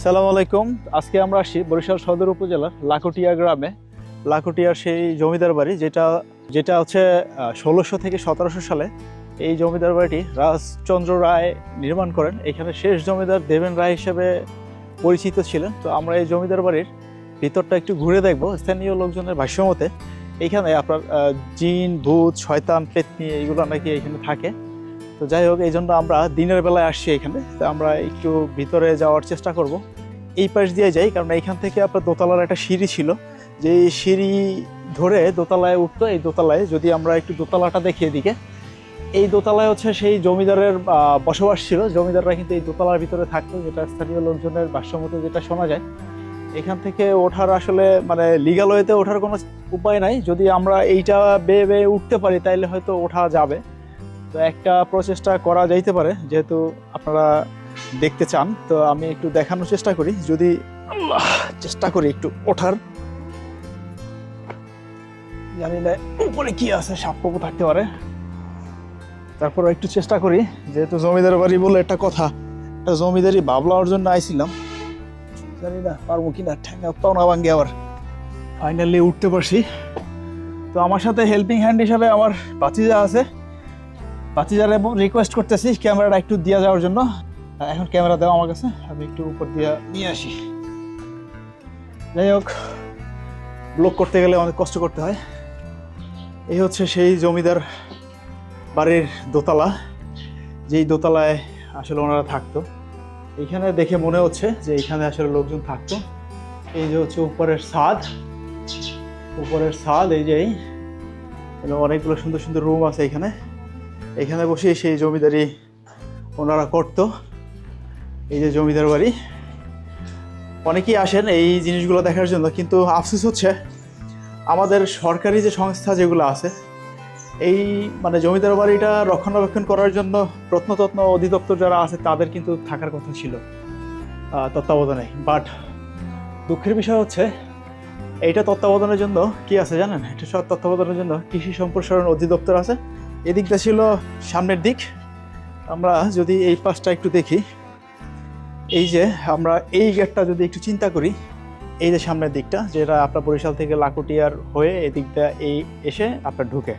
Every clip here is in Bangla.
আসসালামু আলাইকুম। আজকে আমরা আসি বরিশাল সদর উপজেলার লাকুটিয়া গ্রামে। লাকুটিয়ার সেই জমিদার বাড়ি যেটা যেটা হচ্ছে 1600 থেকে 1700 সালে এই জমিদার বাড়িটি রাজচন্দ্র রায় নির্মাণ করেন। এখানে শেষ জমিদার দেবেন রায় হিসেবে পরিচিত ছিলেন। তো আমরা এই জমিদার বাড়ির ভিতরটা একটু ঘুরে দেখব। স্থানীয় লোকজনের ভাষ্যমতে এইখানে আপনার জিন, ভূত, শয়তান, পেতনি এইগুলো নাকি এখানে থাকে। তো যাই হোক, এই জন্য আমরা দিনের বেলায় আসছি এখানে। তো আমরা একটু ভিতরে যাওয়ার চেষ্টা করব। এই পাশ দিয়ে যাই, কারণ এইখান থেকে আপনার দোতলার একটা সিঁড়ি ছিল, যে সিঁড়ি ধরে দোতলায় উঠতো। এই দোতলায় যদি আমরা একটু দোতলাটা দেখি এদিকে, এই দোতলায় হচ্ছে সেই জমিদারের বসবাস ছিল। জমিদাররা কিন্তু এই দোতলার ভিতরে থাকতো, যেটা স্থানীয় লোকজনের ভাষ্যমতে যেটা শোনা যায়। এখান থেকে ওঠার আসলে মানে লিগ্যাল ওয়েতে ওঠার কোনো উপায় নাই। যদি আমরা এইটা বেয়ে বেয়ে উঠতে পারি তাইলে হয়তো ওঠা যাবে। তো একটা প্রচেষ্টা করা যাইতে পারে, যেহেতু আপনারা দেখতে চান। তো আমি একটু দেখানোর চেষ্টা করি, যদি চেষ্টা করি একটু ওঠার। জানি না উপরে কি আছে, সাপ পোকো থাকতে পারে। তারপর একটু চেষ্টা করি, যেহেতু জমিদার বাড়ি বলে একটা কথা, একটা জমিদারি ভাবলার জন্য আইছিলাম। জানি না পারবো কিনা, ঠ্যাঙ্গা পাও না ভাঙ্গে। আবার ফাইনালি উঠতে পারছি। তো আমার সাথে হেল্পিং হ্যান্ড হিসাবে আমার ভাতিজা আছে। ভাতিজারে রিকোয়েস্ট করতেছি ক্যামেরাটা একটু দিয়ে যাওয়ার জন্য। এখন ক্যামেরা দেওয়া আমার কাছে, আমি একটু উপর দিয়ে নিয়ে আসি। যাই হোক, ব্লগ করতে গেলে অনেক কষ্ট করতে হয়। এই হচ্ছে সেই জমিদার বাড়ির দোতলা, যেই দোতলায় আসলে ওনারা থাকতো। এইখানে দেখে মনে হচ্ছে যে এইখানে আসলে লোকজন থাকতো। এই যে হচ্ছে উপরের ছাদ, উপরের ছাদ। এই যে অনেকগুলো সুন্দর সুন্দর রুম আছে এখানে। এখানে বসে সেই জমিদারি ওনারা করতো। এই যে জমিদার বাড়ি, অনেকেই আসেন এই জিনিসগুলো দেখার জন্য, কিন্তু আফসোস হচ্ছে আমাদের সরকারি যে সংস্থা যেগুলো আছে, এই মানে জমিদার বাড়িটা রক্ষণাবেক্ষণ করার জন্য প্রত্নতত্ত্ব অধিদপ্তর যারা আছে তাদের কিন্তু থাকার কথা ছিল তত্ত্বাবধানে। বাট দুঃখের বিষয় হচ্ছে এইটা তত্ত্বাবধানের জন্য কি আছে জানেন? এটা সব তত্ত্বাবধানের জন্য কৃষি সম্প্রসারণ অধিদপ্তর আছে। এদিকটা ছিল সামনের দিক। আমরা যদি এই পাশটা একটু দেখি, এই যে আমরা এই গেটটা যদি একটু চিন্তা করি, এই যে সামনের দিকটা, যেটা আপনার বরিশাল থেকে লাকুটিয়ার হয়ে এই দিকটা এই এসে আপনার ঢুকে।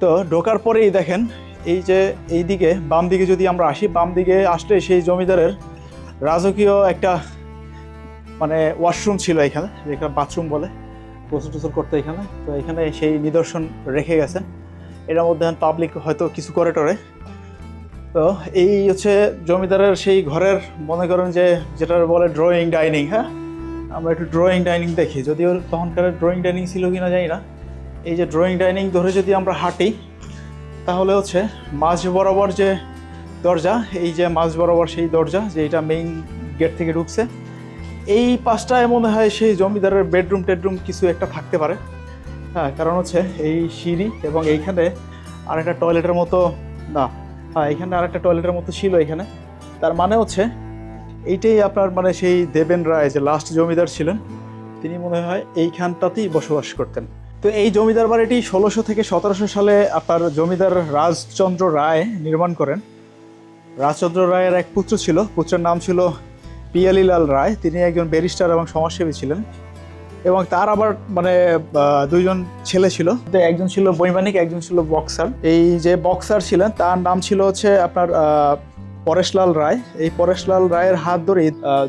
তো ঢোকার পরেই দেখেন এই যে এই দিকে বাম দিকে যদি আমরা আসি, বাম দিকে আসলে সেই জমিদারের রাজকীয় একটা মানে ওয়াশরুম ছিল এখানে, যেখানে বাথরুম বলে, গোসল টোসল করতে এখানে। তো এখানে সেই নিদর্শন রেখে গেছেন। এটার মধ্যে পাবলিক হয়তো কিছু করে টরে। তো এই হচ্ছে জমিদারের সেই ঘরের, মনে করেন যে যেটা বলে ড্রয়িং ডাইনিং। হ্যাঁ, আমরা একটু ড্রয়িং ডাইনিং দেখি, যদিও তখনকার ড্রয়িং ডাইনিং ছিল কিনা জানি না। এই যে ড্রয়িং ডাইনিং ধরে যদি আমরা হাঁটি, তাহলে হচ্ছে মাঝ বরাবর যে দরজা, এই যে মাঝ বরাবর সেই দরজা, যে এটা মেইন গেট থেকে ঢুকছে, এই পাশটায় মনে হয় সেই জমিদারের বেডরুম টেডরুম কিছু একটা থাকতে পারে। হ্যাঁ, কারণ হচ্ছে এই সিঁড়ি এবং এইখানে আরেকটা টয়লেটের মতো, না হ্যাঁ এখানে আরেকটা টয়লেটের মতো ছিল এখানে। তার মানে হচ্ছে এইটাই আপনার মানে সেই দেবেন রায় যে লাস্ট জমিদার ছিলেন, তিনি মনে হয় এইখানটাতেই বসবাস করতেন। তো এই জমিদার বাড়িটি 1600 থেকে 1700 সালে আপনার জমিদার রাজচন্দ্র রায় নির্মাণ করেন। রাজচন্দ্র রায়ের এক পুত্র ছিল, পুত্রের নাম ছিল পিয়ালিলাল রায়। তিনি একজন ব্যারিস্টার এবং সমাজসেবী ছিলেন, এবং তার আবার মানে দুইজন ছেলে ছিল। একজন ছিল বৈমানিক, একজন ছিল বক্সার। এই যে বক্সার ছিলেন তার নাম ছিল হচ্ছে আপনার পরেশলাল রায়। এই পরেশলাল রায়ের হাত ধরে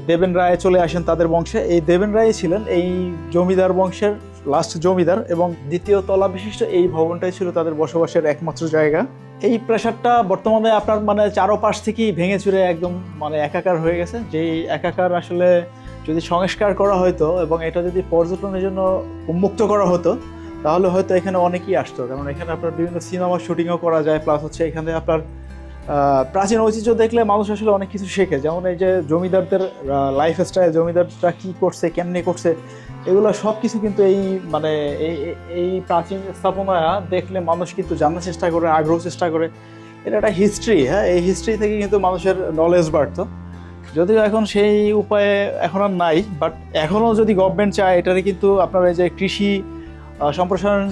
দেবেন রায় চলে আসেন তাদের বংশে। এই দেবেন রায় ছিলেন এই জমিদার বংশের লাস্ট জমিদার, এবং দ্বিতীয় তলা বিশিষ্ট এই ভবনটাই ছিল তাদের বসবাসের একমাত্র জায়গা। এই প্রাসাদটা বর্তমানে আপনার মানে চারোপাশ থেকেই ভেঙে চুরে একদম মানে একাকার হয়ে গেছে। যেই একাকার আসলে যদি সংস্কার করা হতো এবং এটা যদি পর্যটনের জন্য উন্মুক্ত করা হতো, তাহলে হয়তো এখানে অনেকেই আসতো। কারণ এখানে আপনার বিভিন্ন সিনেমা শুটিংও করা যায়, প্লাস হচ্ছে এখানে আপনার প্রাচীন ঐতিহ্য দেখলে মানুষ আসলে অনেক কিছু শেখে। যেমন এই যে জমিদারদের লাইফস্টাইল, জমিদাররা কী করছে, কেমনি করছে, এগুলো সব কিছু কিন্তু এই মানে এই প্রাচীন স্থাপনা দেখলে মানুষ কিন্তু জানার চেষ্টা করে, আগ্রহ চেষ্টা করে। এটা একটা হিস্ট্রি। হ্যাঁ, এই হিস্ট্রি থেকে কিন্তু মানুষের নলেজ বাড়তো। যদিও এখন সেই উপায়ে এখন আর নাই, বাট এখনও যদি গভর্নমেন্ট চায়, এটারে কিন্তু আপনার এই যে কৃষি সম্প্রসারণ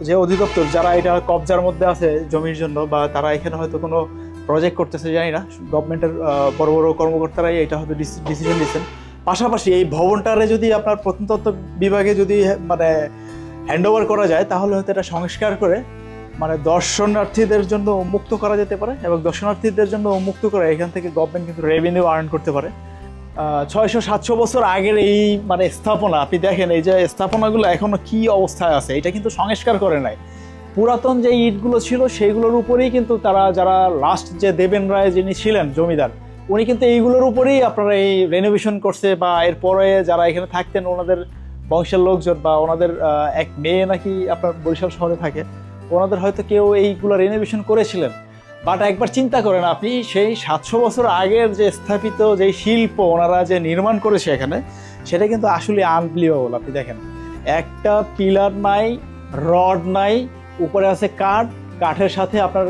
যে অধিদপ্তর, যারা এটা কবজার মধ্যে আছে জমির জন্য, বা তারা এখানে হয়তো কোনো প্রজেক্ট করতেছে জানি না, গভর্নমেন্টের বড় বড় কর্মকর্তারাই এটা হয়তো ডিসিশন নিচ্ছেন। পাশাপাশি এই ভবনটারে যদি আপনার প্রত্নতত্ত্ব বিভাগে যদি মানে হ্যান্ডওভার করা যায় তাহলে হয়তো এটা সংস্কার করে মানে দর্শনার্থীদের জন্য উন্মুক্ত করা যেতে পারে, এবং দর্শনার্থীদের জন্য উন্মুক্ত করে এখান থেকে গভর্নমেন্ট কিন্তু রেভিনিউ আর্ন করতে পারে। 600-700 বছর আগের এই মানে স্থাপনা, আপনি দেখেন এই যে স্থাপনাগুলো এখনো কি অবস্থায় আছে, এটা কিন্তু সংস্কার করে নাই। পুরাতন যে ইটগুলো ছিল সেইগুলোর উপরেই কিন্তু তারা, যারা লাস্ট যে দেবেন রায় যিনি ছিলেন জমিদার, উনি কিন্তু এইগুলোর উপরেই আপনারা এই রেনোভেশন করছে, বা এরপরে যারা এখানে থাকতেন ওনাদের বংশের লোকজন বা ওনাদের এক মেয়ে নাকি আপনার বরিশাল শহরে থাকে, ওনাদের হয়তো কেউ এইগুলো রেনোভেশন করেছিলেন। বাট একবার চিন্তা করেন আপনি, সেই 700 বছর আগের যে স্থাপিত যে শিল্প ওনারা যে নির্মাণ করেছে এখানে, সেটা কিন্তু আসলে আনবিলিভেবল। আপনি দেখেন একটা পিলার নাই, রড নাই, উপরে আছে কাঠ, কাঠের সাথে আপনার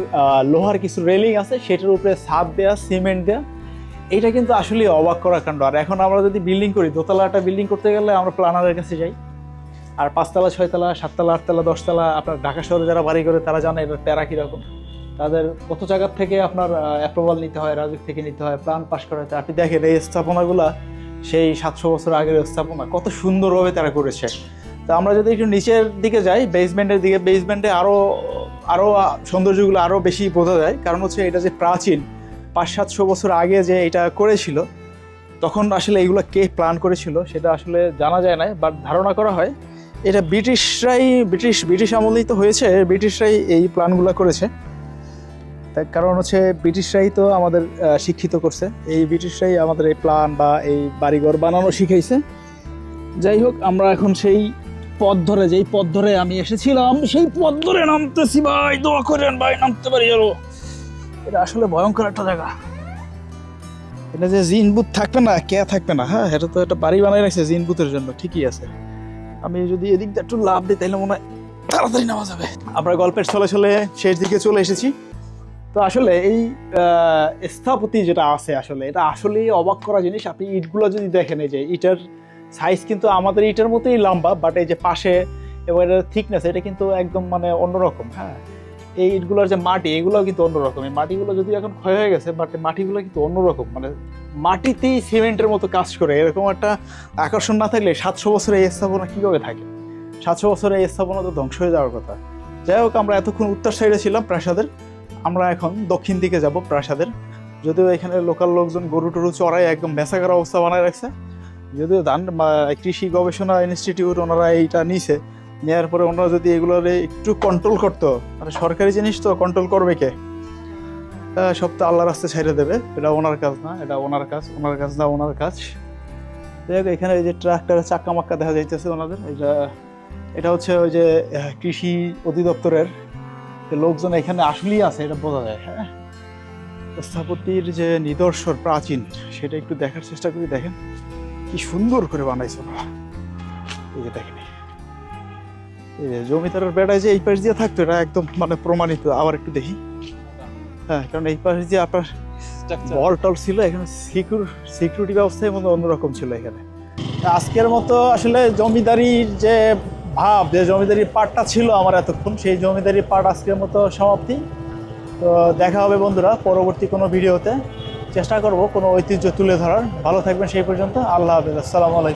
লোহার কিছু রেলিং আছে, সেটার উপরে ছাদ দেওয়া, সিমেন্ট দেওয়া। এটা কিন্তু আসলে অবাক করা কাণ্ড। আর এখন আমরা যদি বিল্ডিং করি, দোতলাটা বিল্ডিং করতে গেলে আমরা প্ল্যানারের কাছে যাই, আর 5তলা 6তলা 7তলা 8তলা 10তলা আপনার ঢাকা শহরে যারা বাড়ি করে তারা জানে এটার প্যারা কীরকম। তাদের কত জায়গার থেকে আপনার অ্যাপ্রুভাল নিতে হয়, রাজুক থেকে নিতে হয়, প্ল্যান পাস করা হয়। আপনি দেখেন এই স্থাপনাগুলা সেই 700 বছর আগের স্থাপনা কত সুন্দরভাবে তারা করেছে। তো আমরা যদি একটু নিচের দিকে যাই, বেসমেন্টের দিকে, বেসমেন্টে আরও সৌন্দর্যগুলো আরও বেশি বোঝা যায়। কারণ হচ্ছে এটা যে প্রাচীন 500-700 বছর আগে যে এটা করেছিল, তখন আসলে এইগুলো কে প্ল্যান করেছিল সেটা আসলে জানা যায় না, বাট ধারণা করা হয় এটা ব্রিটিশ আমলেই তো হয়েছে, ব্রিটিশরাই এই প্ল্যানগুলো করেছে। তার কারণ হচ্ছে ব্রিটিশরাই তো আমাদের শিক্ষিত করছে, এই ব্রিটিশরাই আমাদের এই প্ল্যান বা এই বাড়িঘর বানানো শিখাইছে। যাই হোক, আমরা এখন সেই পথ ধরে, যেই পথ ধরে আমি এসেছিলাম সেই পথ ধরে নামতেছি। ভাই দোয়া করেন ভাই নামতে পারি আরো। এটা আসলে ভয়ঙ্কর একটা জায়গা। এটা যে জিন বুথ থাকবে না, কে থাকবে না? হ্যাঁ, এটা তো একটা বাড়ি বানাই রাখছে জিন বুথের জন্য, ঠিকই আছে। আমি যদি এদিক দিয়ে একটু লাভ দিই তাহলে মনে হয় তাড়াতাড়ি নামা যাবে। আমরা গল্পের ছলে ছলে শেষ দিকে চলে এসেছি। তো আসলে এই স্থাপতি যেটা আছে, আসলে এটা আসলেই অবাক করা জিনিস। আপনি ইটগুলো যদি দেখেন, এই যে ইটের সাইজ কিন্তু আমাদের ইটের মতোই লম্বা, বাট এই যে পাশে এবং এটার থিকনেস এটা কিন্তু একদম মানে অন্যরকম। হ্যাঁ, এই ইটগুলোর যে মাটি, এগুলোও কিন্তু অন্যরকম। এই মাটিগুলো যদি এখন ক্ষয় হয়ে গেছে, বাট মাটিগুলো কিন্তু অন্যরকম, মানে মাটিতেই সিমেন্টের মতো কাজ করে। এরকম একটা আকর্ষণ না থাকলে 700 বছরে এই স্থাপনা কীভাবে থাকে? 700 বছরে এই স্থাপনা তো ধ্বংস হয়ে যাওয়ার কথা। যাই হোক, আমরা এতক্ষণ উত্তর সাইডে ছিলাম প্রাসাদের, আমরা এখন দক্ষিণ দিকে যাব প্রাসাদের। যদিও এখানে লোকাল লোকজন গরু টরু চড়ায় একদম বেচাকার অবস্থা বানায় রাখছে। যদিও কৃষি গবেষণা ইনস্টিটিউট ওনারা এইটা নিছে, নেওয়ার পরে ওনারা যদি এগুলোর একটু কন্ট্রোল করতো, মানে সরকারি জিনিস তো কন্ট্রোল করবে কে? সব তো আল্লাহর রাস্তায় ছেড়ে দেবে, এটা ওনার কাজ না, এটা ওনার কাজ, ওনার কাজ না ওনার কাজ। যাই হোক, এখানে এই যে ট্রাক্টরের চাক্কা মাক্কা দেখা যাইতেছে ওনাদের, এটা হচ্ছে ওই যে কৃষি অধিদপ্তরের লোকজন এখানে আসলেই আছে, এটা বোঝা যায়। হ্যাঁ, স্থাপত্যের যে নিদর্শন প্রাচীন, সেটা একটু দেখার চেষ্টা করি। দেখেন কি সুন্দর করে বানাইছে ওরা। এই যে দেখেন, এই যে জমিদারের বেড়ায় যে এই পাশ দিয়ে থাকতো, এটা একদম মানে প্রমাণিত। আবার একটু দেখি। হ্যাঁ, কারণ এই পাশে যে আপনার বল টল ছিল, এখানে সিকিউরিটি ব্যবস্থায় মতো অন্যরকম ছিল এখানে। আজকের মতো আসলে জমিদারির যে ভাব, যে জমিদারির পার্টটা ছিল আমার এতক্ষণ, সেই জমিদারির পার্ট আজকের মতো সমাপ্তি। তো দেখা হবে বন্ধুরা পরবর্তী কোনো ভিডিওতে। চেষ্টা করব কোনো ঐতিহ্য তুলে ধরার। ভালো থাকবেন সেই পর্যন্ত। আল্লাহ হাফেজ, আসসালামু আলাইকুম।